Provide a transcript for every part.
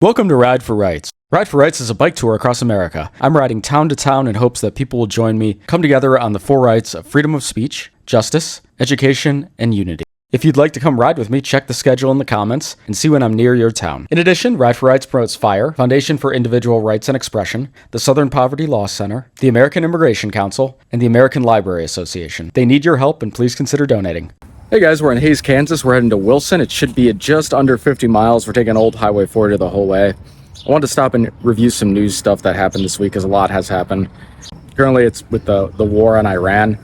Welcome to Ride for Rights. Ride for Rights is a bike tour across America. I'm riding town to town in hopes that people will join me, come together on the four rights of freedom of speech, justice, education, and unity. If you'd like to come ride with me, check the schedule in the comments and see when I'm near your town. In addition, Ride for Rights promotes FIRE, Foundation for Individual Rights and Expression, the Southern Poverty Law Center, the American Immigration Council, and the American Library Association. They need your help, and please consider donating. Hey guys, we're in Hays, Kansas. We're heading to Wilson. It should be at just under 50 miles. We're taking Old Highway 40 the whole way. I wanted to stop and review some news stuff that happened this week, because a lot has happened. Currently, it's with the war on Iran,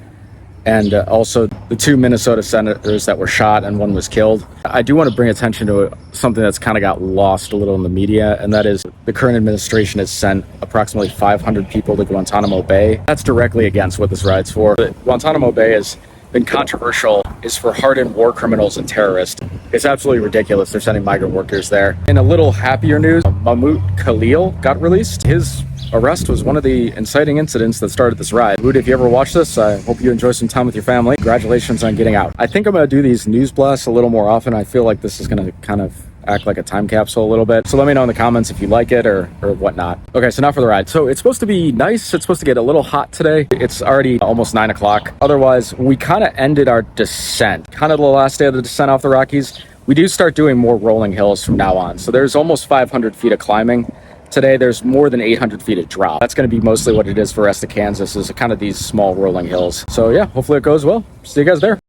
and also the two Minnesota senators that were shot and one was killed. I do want to bring attention to something that's kind of got lost a little in the media, and that is the current administration has sent approximately 500 people to Guantanamo Bay. That's directly against what this ride's for. Guantanamo Bay has been controversial, is for hardened war criminals and terrorists. It's absolutely ridiculous they're sending migrant workers there. In a little happier news, Mahmoud Khalil got released. His arrest was one of the inciting incidents that started this ride. Mahmoud, if you ever watch this, I hope you enjoy some time with your family. Congratulations on getting out. I think I'm going to do these news blasts a little more often. I feel like this is going to kind of act like a time capsule a little bit. So let me know in the comments if you like it or whatnot. Okay, so now for the ride. So it's supposed to be nice. It's supposed to get a little hot today. It's already almost 9 o'clock. Otherwise, we kind of ended our descent. Kind of the last day of the descent off the Rockies. We do start doing more rolling hills from now on. So there's almost 500 feet of climbing. Today, there's more than 800 feet of drop. That's going to be mostly what it is for the rest of Kansas, is kind of these small rolling hills. So yeah, hopefully it goes well. See you guys there.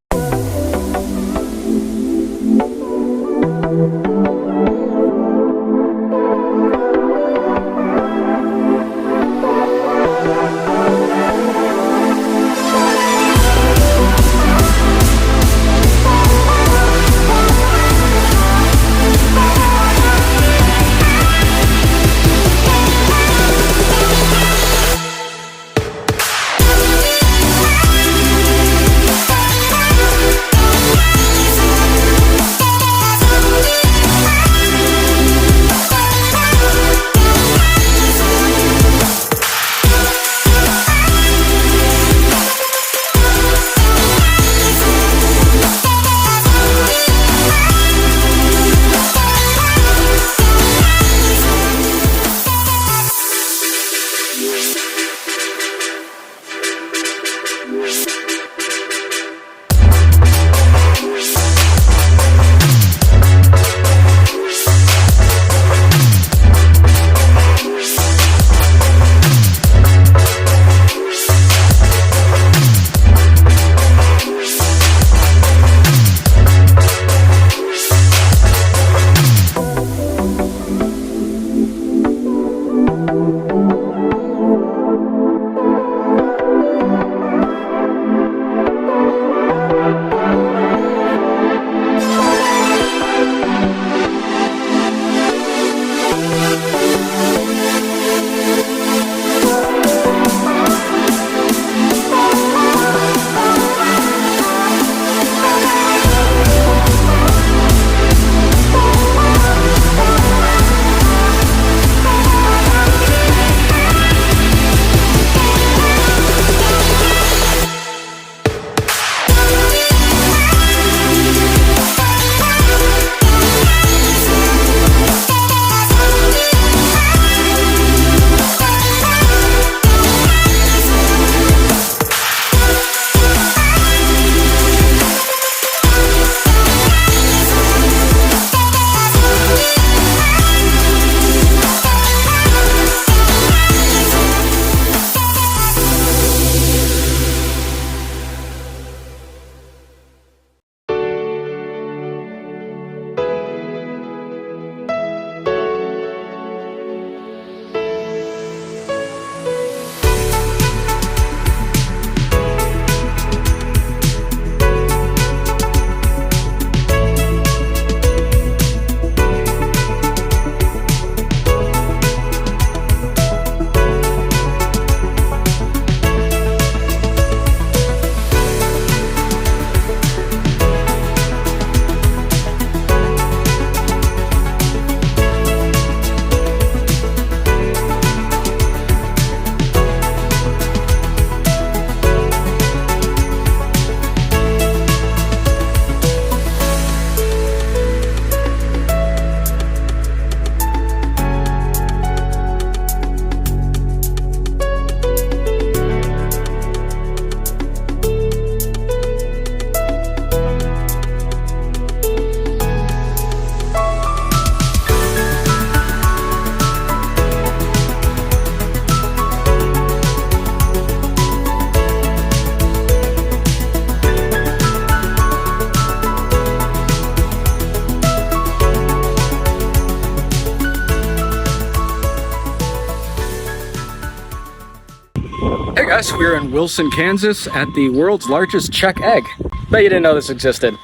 Bas. We're in Wilson, Kansas at the world's largest Czech egg. Bet you didn't know this existed.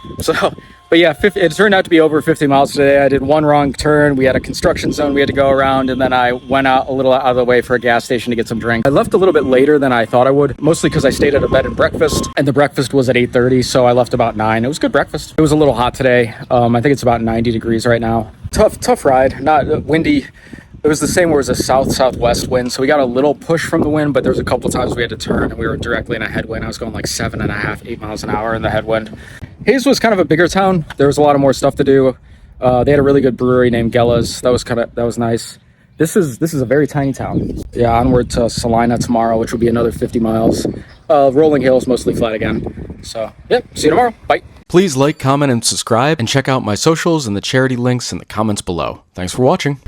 But yeah, it turned out to be over 50 miles today. I did one wrong turn. We had a construction zone we had to go around, and then I went out a little out of the way for a gas station to get some drink. I left a little bit later than I thought I would, mostly because I stayed at a bed and breakfast, and the breakfast was at 8:30, so I left about 9. It was good breakfast. It was a little hot today. I think it's about 90 degrees right now. Tough ride, not windy. It was the same where it was a south-southwest wind, so we got a little push from the wind, but there was a couple times we had to turn, and we were directly in a headwind. I was going like 7.5, 8 miles an hour in the headwind. Hayes was kind of a bigger town. There was a lot of more stuff to do. They had a really good brewery named Gella's. That was nice. This is a very tiny town. Yeah, onward to Salina tomorrow, which will be another 50 miles. Rolling hills, mostly flat again. So, yeah, see you tomorrow. Bye. Please like, comment, and subscribe, and check out my socials and the charity links in the comments below. Thanks for watching.